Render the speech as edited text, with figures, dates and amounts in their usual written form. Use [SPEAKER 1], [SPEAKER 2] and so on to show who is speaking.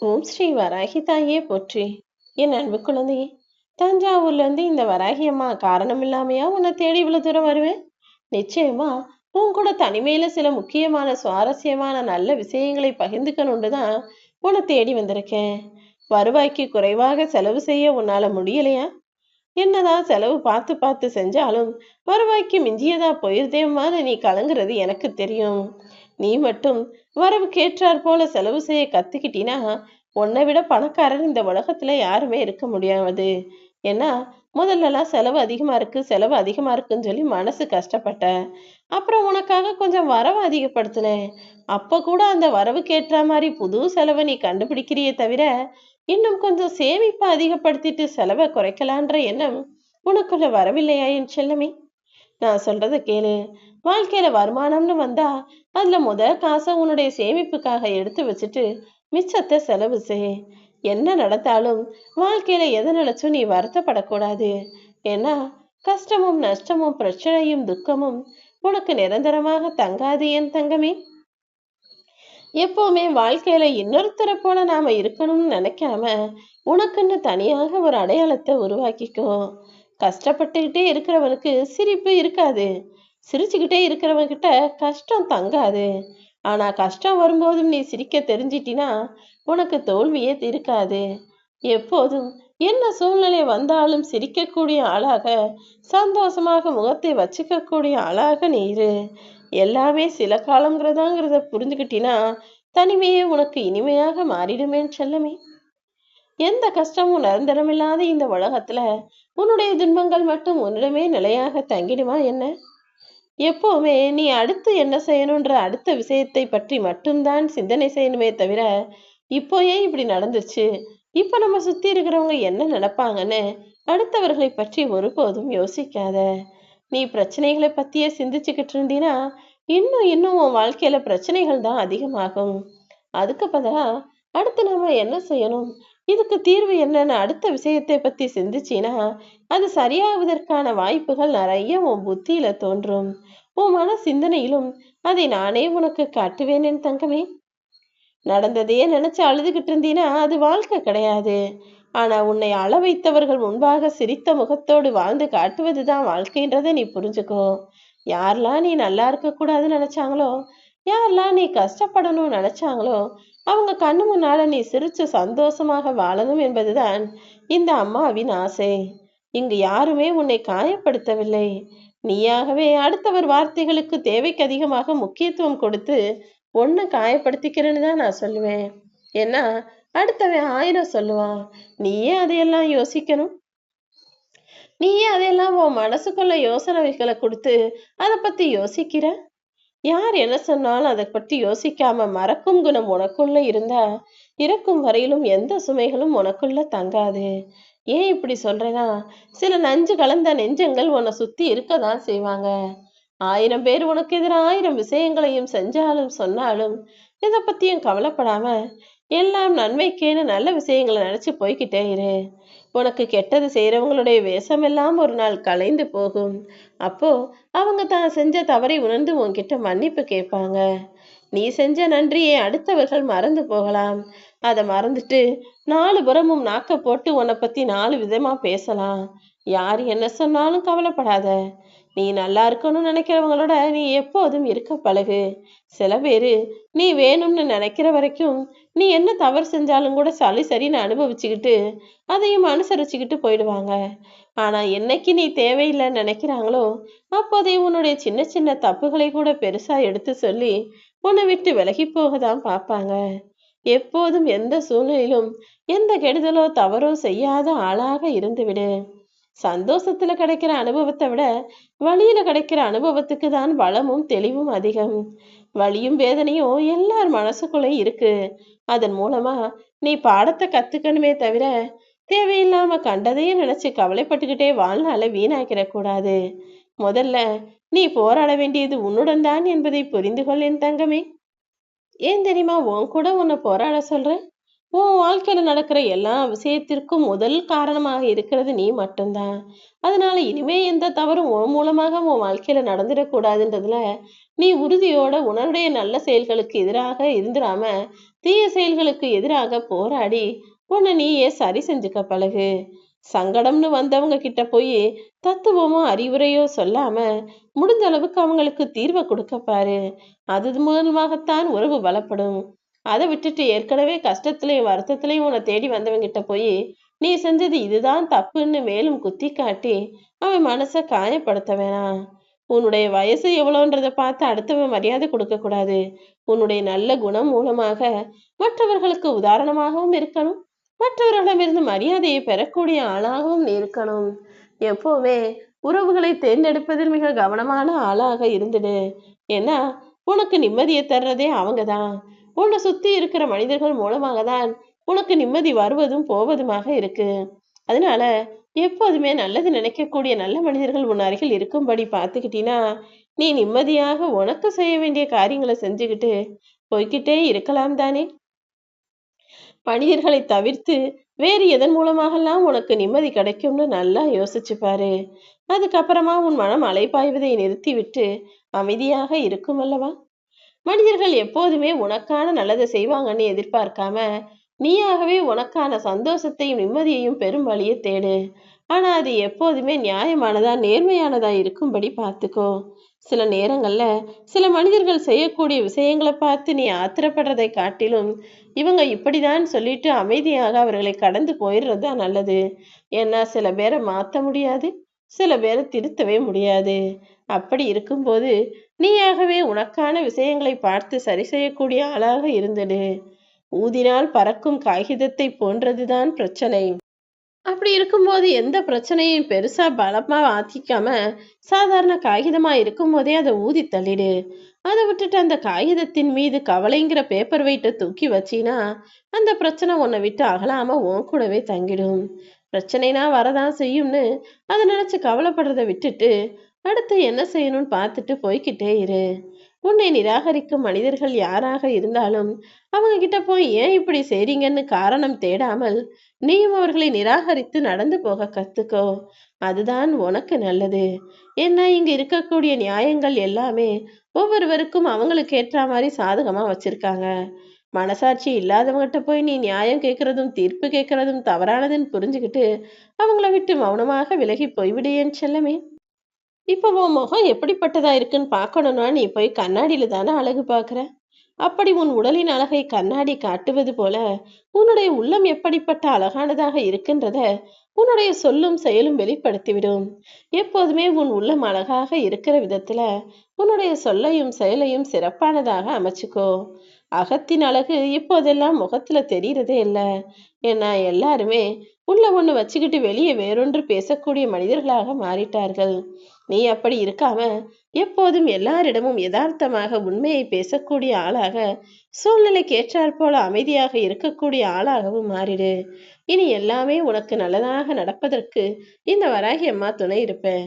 [SPEAKER 1] ஓம் ஸ்ரீ வராகி தாயே போற்றி. என் அன்பு குழந்தையே, தஞ்சாவூர்ல இருந்து இந்த வராகி அம்மா காரணம் இல்லாமையா உன்னை தேடி இவ்வளவு தூரம் வருவேன்? நிச்சயமா உன் கூட தனிமையில சில முக்கியமான சுவாரஸ்யமான நல்ல விஷயங்களை பகிர்ந்துக்கணும்னு தான் உன்னை தேடி வந்திருக்கேன். வருவாய்க்கு குறைவாக செலவு செய்ய உன்னால முடியலையா? என்னதான் செலவு பார்த்து பார்த்து செஞ்சாலும் வருவாய்க்கு மிஞ்சியதா போயிருதேம்மான்னு நீ கலங்குறது எனக்கு தெரியும். நீ மட்டும் வரவுக்கேற்றாற் போல செலவு செய்ய கத்துக்கிட்டீனா உன்னை விட பணக்காரர் இந்த உலகத்துல யாருமே இருக்க முடியாது. ஏன்னா முதல்லலாம் செலவு அதிகமா இருக்கு செலவு அதிகமா இருக்குன்னு சொல்லி மனசு கஷ்டப்பட்ட. அப்புறம் உனக்காக கொஞ்சம் வரவை அதிகப்படுத்தினேன். அப்ப கூட அந்த வரவுக்கு ஏற்ற மாதிரி புது செலவை நீ கண்டுபிடிக்கிறியே தவிர இன்னும் கொஞ்சம் சேமிப்பை அதிகப்படுத்திட்டு செலவை குறைக்கலான்ற எண்ணம் உனக்குள்ள வரவில்லையா என் செல்லமே? நான் சொல்றத கேளு. வாழ்க்கையில வருமானம்னு வந்தா அதுல காசை உன்னுடைய சேமிப்புக்காக எடுத்து வச்சுட்டு மிச்சத்தை செலவு செய். என்ன நடந்தாலும் வாழ்க்கையில எதை நினைச்சும் நீ வருத்தப்படக்கூடாது. ஏன்னா கஷ்டமும் நஷ்டமும் பிரச்சனையும் துக்கமும் உனக்கு நிரந்தரமாக தங்காது என் தங்கமே. எப்பவுமே வாழ்க்கையில இன்னொருத்தரை போல நாம இருக்கணும்னு நினைக்காம உனக்குன்னு தனியாக ஒரு அடையாளத்தை உருவாக்கிக்கோ. கஷ்டப்பட்டுக்கிட்டே இருக்கிறவனுக்கு சிரிப்பு இருக்காது. சிரிச்சுக்கிட்டே இருக்கிறவன்கிட்ட கஷ்டம் தங்காது. ஆனா கஷ்டம் வரும்போதும் நீ சிரிக்க தெரிஞ்சிட்டினா உனக்கு தோல்வியே இருக்காது. எப்போதும் என்ன சூழ்நிலை வந்தாலும் சிரிக்கக்கூடிய ஆளாக, சந்தோஷமாக முகத்தை வச்சுக்கக்கூடிய ஆளாக நீ இரு. எல்லாமே சில காலங்கிறதாங்கிறத புரிஞ்சுக்கிட்டினா தனிமையே உனக்கு இனிமையாக மாறிடுமேன்னு செல்லமே. எந்த கஷ்டமும் நிரந்தரமில்லாத இந்த உலகத்துல உன்னுடைய துன்பங்கள் மட்டும் உன்னிடமே நிலையாக தங்கிடுமா என்ன? எப்பவுமே நீ அடுத்து என்ன செய்யணுன்ற அடுத்த விஷயத்தை பற்றி மட்டும்தான் சிந்தனை செய்யணுமே தவிர இப்போ ஏன் இப்படி நடந்துச்சு, இப்ப நம்ம சுத்தி இருக்கிறவங்க என்ன நினைப்பாங்கன்னு அடுத்தவர்களை பற்றி ஒருபோதும் யோசிக்காத. நீ பிரச்சனைகளை பத்தியே சிந்திச்சுக்கிட்டு இருந்தீனா இன்னும் இன்னும் உன் வாழ்க்கையில பிரச்சனைகள் தான் அதிகமாகும். அதுக்கு பதிலா அடுத்து நாம என்ன செய்யணும், இதுக்கு தீர்வு என்னன்னு அடுத்த விஷயத்தை பத்தி சிந்திச்சினா அது சரியாவதற்கான வாய்ப்புகள் நிறைய உன் புத்தியில தோன்றும். உன் மன சிந்தனையிலும் அதை நானே உனக்கு காட்டுவேன் என் தங்கமே. நடந்ததையே நினைச்சு அழுதுகிட்டு இருந்தீனா அது வாழ்க்கை கிடையாது. ஆனா உன்னை அழ வைத்தவர்கள் முன்பாக சிரித்த முகத்தோடு வாழ்ந்து காட்டுவதுதான் வாழ்க்கைன்றதை நீ புரிஞ்சுக்கோ. யாரெல்லாம் நீ நல்லா இருக்க கூடாதுன்னு நினைச்சாங்களோ, யாரெல்லாம் நீ கஷ்டப்படணும்னு நினைச்சாங்களோ அவங்க கண்ணு முன்னால நீ சிரிச்சு சந்தோஷமாக வாழணும் என்பதுதான் இந்த அம்மாவின் ஆசை. இங்கு யாருமே உன்னை காயப்படுத்தவில்லை. நீயாகவே அடுத்தவர் வார்த்தைகளுக்கு தேவைக்கு அதிகமாக முக்கியத்துவம் கொடுத்து ஒண்ணு காயப்படுத்திக்கிறேன்னு தான் நான் சொல்லுவேன். ஏன்னா அடுத்தவன் 1000 சொல்லுவான். நீயே அதையெல்லாம் யோசிக்கணும். நீயே அதையெல்லாம் உன் மனசுக்குள்ள யோசனைகளை கொடுத்து அதை பத்தி யோசிக்கிற. யார் என்ன சொன்னாலும் அதை பற்றி யோசிக்காம மறக்கும் குணம் உனக்குள்ள இருந்தா இறக்கும் வரையிலும் எந்த சுமைகளும் உனக்குள்ள தங்காது. ஏன் இப்படி சொல்றேன்னா, சில நஞ்சு கலந்த நெஞ்சங்கள் உன்னை சுத்தி இருக்கதான் செய்வாங்க. 1000 பேர் உனக்கு எதிராக 1000 விஷயங்களையும் செஞ்சாலும் சொன்னாலும் இதை பத்தியும் கவலைப்படாம எல்லாம் நன்மைக்கேன்னு நல்ல விஷயங்களை நினைச்சு போய்கிட்டே இரு. உனக்கு கெட்டது செய்யறவங்களுடைய வேஷம் எல்லாம் ஒரு நாள் கலைந்து போகும். அப்போ அவங்க தான் செஞ்ச தவறை உணர்ந்து உன்கிட்ட மன்னிப்பு கேட்பாங்க. நீ செஞ்ச நன்றியை அடுத்தவர்கள் மறந்து போகலாம். அதை மறந்துட்டு 4 புறமும் நாக்க போட்டு உன்னை பத்தி 4 விதமா பேசலாம். யார் என்ன சொன்னாலும் கவலைப்படாத. நீ நல்லா இருக்கணும்னு நினைக்கிறவங்களோட நீ எப்போதும் இருக்க பழகு. சில பேரு நீ வேணும்னு நினைக்கிற வரைக்கும் நீ என்ன தவறு செஞ்சாலும் கூட சரி சரின்னு அனுபவிச்சுக்கிட்டு அதையும் அனுசரிச்சுக்கிட்டு போயிடுவாங்க. ஆனா என்னைக்கு நீ தேவையில்லைன்னு நினைக்கிறாங்களோ அப்போதே உன்னுடைய சின்ன சின்ன தப்புகளை கூட பெருசா எடுத்து சொல்லி உன்னை விட்டு விலகி போகதான் பார்ப்பாங்க. எப்போதும் எந்த சூழ்நிலையிலும் எந்த கெடுதலோ தவறோ செய்யாத ஆளாக இருந்துவிடு. சந்தோஷத்துல கிடைக்கிற அனுபவத்தை விட வழியில கிடைக்கிற அனுபவத்துக்கு தான் வளமும் தெளிவும் அதிகம். வலியும் வேதனையும் எல்லார் மனசுக்குள்ளே இருக்கு. அதன் மூலமா நீ பாடத்தை கத்துக்கணுமே தவிர தேவையில்லாம கண்டதையும் நினைச்சு கவலைப்பட்டுக்கிட்டே வாழ்நாளை வீணாக்கிட கூடாது. முதல்ல நீ போராட வேண்டியது உன்னுடன் தான் என்பதை புரிந்து கொள் என் தங்கமே. ஏன் தெரியுமா உன் கூட உன்னை போராட சொல்றேன்? உன் வாழ்க்கையில நடக்கிற எல்லா விஷயத்திற்கும் முதல் காரணமாக இருக்கிறது நீ மட்டும்தான். அதனால இனிமே எந்த தவறும் உன் மூலமாக உன் வாழ்க்கையில நடந்துடக்கூடாதுன்றதுல நீ உறுதியோட உன்னுடைய நல்ல செயல்களுக்கு எதிராக இருந்துடாம தீய செயல்களுக்கு எதிராக போராடி உன்னை நீயே சரி செஞ்சுக்க பழகு. சங்கடம்னு வந்தவங்க கிட்ட போய் தத்துவமோ அறிவுரையோ சொல்லாம முடிஞ்ச அளவுக்கு அவங்களுக்கு தீர்வை கொடுக்க பாரு. அது மூலமாகத்தான் உறவு பலப்படும். அதை விட்டுட்டு ஏற்கனவே கஷ்டத்திலையும் வருத்தத்திலையும் உன்னை தேடி வந்தவங்க கிட்ட போய் நீ செஞ்சது இதுதான் தப்புன்னு மேலும் குத்தி காட்டி அவன் மனசை காயப்படுத்த வேணாம். உன்னுடைய வயசு எவ்வளோன்றதை பார்த்து அடுத்தவன் மரியாதை கொடுக்க கூடாது. உன்னுடைய நல்ல குணம் மூலமாக மற்றவர்களுக்கு உதாரணமாகவும் இருக்கணும். மற்றவர்களிடமிருந்து மரியாதையை பெறக்கூடிய ஆளாகவும் நீ இருக்கணும். எப்போவே உறவுகளை தேர்ந்தெடுப்பதில் மிக கவனமான ஆளாக இருந்துடு. ஏன்னா உனக்கு நிம்மதியை தர்றதே அவங்கதான். உன்னை சுத்தி இருக்கிற மனிதர்கள் மூலமாக தான் உனக்கு நிம்மதி வருவதும் போவதுமாக இருக்கு. அதனால எப்போதுமே நல்லது நினைக்கக்கூடிய நல்ல மனிதர்கள் உன் அருகில் இருக்கும்படி பார்த்துக்கிட்டீன்னா நீ நிம்மதியாக உனக்கு செய்ய வேண்டிய காரியங்களை செஞ்சுக்கிட்டு போய்கிட்டே இருக்கலாம் தானே. மனிதர்களை தவிர்த்து வேறு எதன் மூலமாகலாம் உனக்கு நிம்மதி கிடைக்கும்னு நல்லா யோசிச்சு பாரு. அதுக்கப்புறமா உன் மனம் அலைப்பாய்வதை நிறுத்திவிட்டு அமைதியாக இருக்கும் அல்லவா. மனிதர்கள் எப்போதுமே உனக்கான நல்லதை செய்வாங்கன்னு எதிர்பார்க்காம நீயாகவே உனக்கான சந்தோஷத்தையும் நிம்மதியையும் பெரும் வழியை தேடு. ஆனா அது எப்போதுமே நியாயமானதா நேர்மையானதா இருக்கும்படி பார்த்துக்கோ. சில நேரங்கள்ல சில மனிதர்கள் செய்யக்கூடிய விஷயங்களை பார்த்து நீ ஆத்திரப்படுறதை காட்டிலும் இவங்க இப்படிதான் சொல்லிட்டு அமைதியாக அவர்களை கடந்து போயிடுறது தான் நல்லது. ஏன்னா சில பேரை மாத்த முடியாது, சில பேரை திருத்தவே முடியாது. அப்படி இருக்கும்போது நீயாகவே உனக்கான விஷயங்களை பார்த்து சரி செய்யக்கூடிய ஆளாக இருந்துடு. ஊதினால் பறக்கும் காகிதத்தை போன்றதுதான் பிரச்சனை. அப்படி இருக்கும்போது எந்த பிரச்சனையும் பெருசா பலமா ஆத்திக்காம சாதாரண காகிதமா இருக்கும் போதே அதை ஊதி தள்ளிடு. அதை விட்டுட்டு அந்த காகிதத்தின் மீது கவலைங்கிற பேப்பர் வெயிட்டை தூக்கி வச்சினா அந்த பிரச்சனை உன்னை விட்டு அகலாம உன் கூடவே தங்கிடும். பிரச்சனைனா வரதான் செய்யும்னு அதை நினைச்சு கவலைப்படுறதை விட்டுட்டு அடுத்து என்ன செய்யணும்னு பார்த்துட்டு போய்கிட்டே இரு. உன்னை நிராகரிக்கும் மனிதர்கள் யாராக இருந்தாலும் அவங்க கிட்ட போய் ஏன் இப்படி செய்றீங்கன்னு காரணம் தேடாமல் நீயும் அவர்களை நிராகரித்து நடந்து போக கத்துக்கோ. அதுதான் உனக்கு நல்லது. ஏன்னா இங்க இருக்கக்கூடிய நியாயங்கள் எல்லாமே ஒவ்வொருவருக்கும் அவங்களுக்கு ஏற்ற மாதிரி சாதகமா வச்சிருக்காங்க. மனசாட்சி இல்லாதவங்கிட்ட போய் நீ நியாயம் கேட்கறதும் தீர்ப்பு கேட்கறதும் தவறானதுன்னு புரிஞ்சுக்கிட்டு அவங்கள விட்டு மௌனமாக விலகி போய்விடு செல்லமே. இப்போ உன் முகம் எப்படிப்பட்டதா இருக்குன்னு பார்க்கணும்னா நீ போய் கண்ணாடியில தானே அழகு பார்க்குற. அப்படி உன் உடலின் அழகை கண்ணாடி காட்டுவது போல உன்னுடைய உள்ளம் எப்படிப்பட்ட அழகானதாக இருக்கின்றத உன்னுடைய சொல்லும் செயலும் வெளிப்படுத்திவிடும். எப்போதுமே உன் உள்ளம் அழகாக இருக்கிற விதத்துல உன்னுடைய சொல்லையும் செயலையும் சிறப்பானதாக அமைச்சுக்கோ. அகத்தின் அழகு இப்போதெல்லாம் முகத்துல தெரியறதே இல்லை. ஏன்னா எல்லாருமே உள்ள ஒண்ணு வச்சுக்கிட்டு வெளியே வேறொன்று பேசக்கூடிய மனிதர்களாக மாறிட்டார்கள். நீ அப்படி இருக்காம எப்போதும் எல்லாரிடமும் யதார்த்தமாக உண்மையை பேசக்கூடிய ஆளாக, சூழ்நிலைக்கு ஏற்றாற் போல அமைதியாக இருக்கக்கூடிய ஆளாகவும் மாறிடு. இனி எல்லாமே உனக்கு நல்லதாக நடப்பதற்கு இந்த வராகி அம்மா துணை இருப்பேன்.